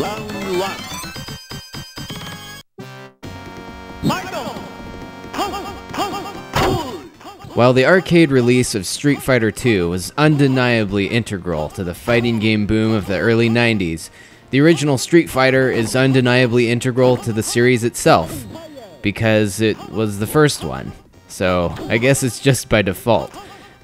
Round one. While the arcade release of Street Fighter II was undeniably integral to the fighting game boom of the early 90s, the original Street Fighter is undeniably integral to the series itself, because it was the first one. So I guess it's just by default.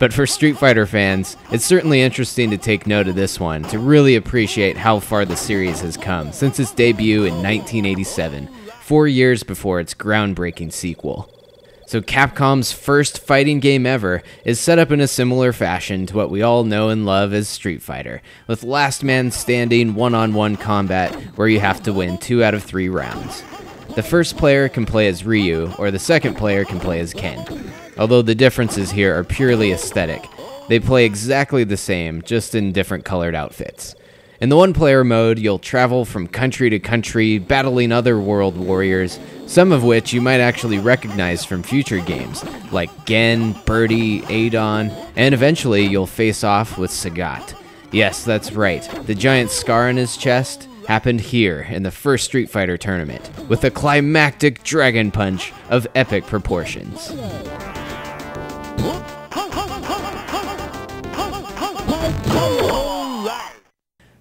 But for Street Fighter fans, it's certainly interesting to take note of this one to really appreciate how far the series has come since its debut in 1987, 4 years before its groundbreaking sequel. So Capcom's first fighting game ever is set up in a similar fashion to what we all know and love as Street Fighter, with last man standing one-on-one combat where you have to win 2 out of 3 rounds. The first player can play as Ryu, or the second player can play as Ken. Although the differences here are purely aesthetic, they play exactly the same, just in different colored outfits. In the one-player mode, you'll travel from country to country, battling other world warriors, some of which you might actually recognize from future games, like Gen, Birdie, Adon, and eventually you'll face off with Sagat. Yes, that's right, the giant scar on his chest happened here in the first Street Fighter tournament, with a climactic dragon punch of epic proportions.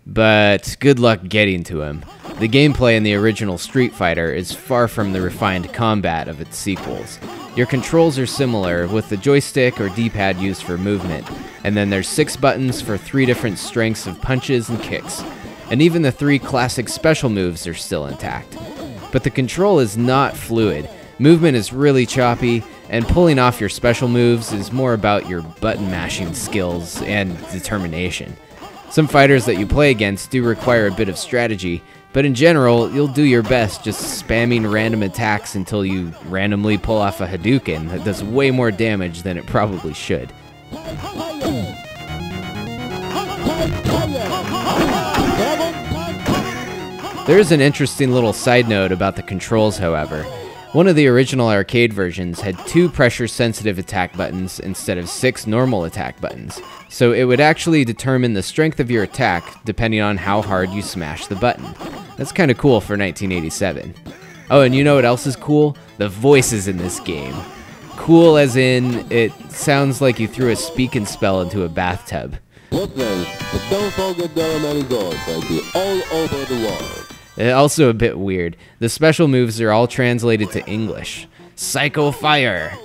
But good luck getting to him. The gameplay in the original Street Fighter is far from the refined combat of its sequels. Your controls are similar, with the joystick or D-pad used for movement, and then there's 6 buttons for 3 different strengths of punches and kicks, and even the 3 classic special moves are still intact. But the control is not fluid, movement is really choppy, and pulling off your special moves is more about your button mashing skills and determination. Some fighters that you play against do require a bit of strategy, but in general, you'll do your best just spamming random attacks until you randomly pull off a Hadouken that does way more damage than it probably should. There is an interesting little side note about the controls, however. One of the original arcade versions had 2 pressure-sensitive attack buttons instead of 6 normal attack buttons, so it would actually determine the strength of your attack depending on how hard you smash the button. That's kinda cool for 1987. Oh, and you know what else is cool? The voices in this game. Cool as in, it sounds like you threw a speak and spell into a bathtub. But don't forget there are many gods all over the world. Also a bit weird. The special moves are all translated to English. Psycho Fire!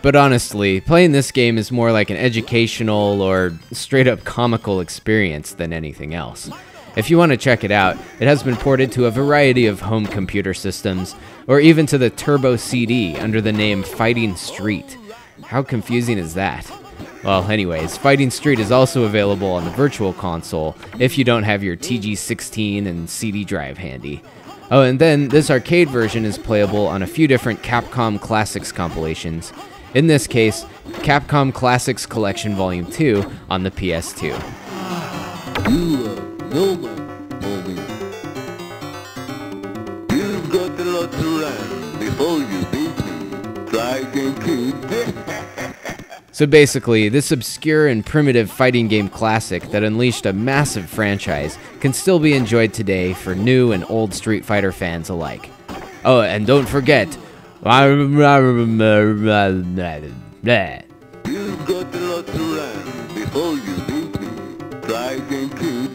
But honestly, playing this game is more like an educational or straight up comical experience than anything else. If you want to check it out, it has been ported to a variety of home computer systems, or even to the Turbo CD under the name Fighting Street. How confusing is that? Well, anyways, Fighting Street is also available on the Virtual Console if you don't have your TG16 and CD drive handy. Oh, and then this arcade version is playable on a few different Capcom Classics compilations. In this case, Capcom Classics Collection Volume 2 on the PS2. You are no man for me. You've got a lot to learn before you beat me. Try and keep. So basically, this obscure and primitive fighting game classic that unleashed a massive franchise can still be enjoyed today for new and old Street Fighter fans alike. Oh, and don't forget... You've got a lot to learn before you beat me. Try and keep.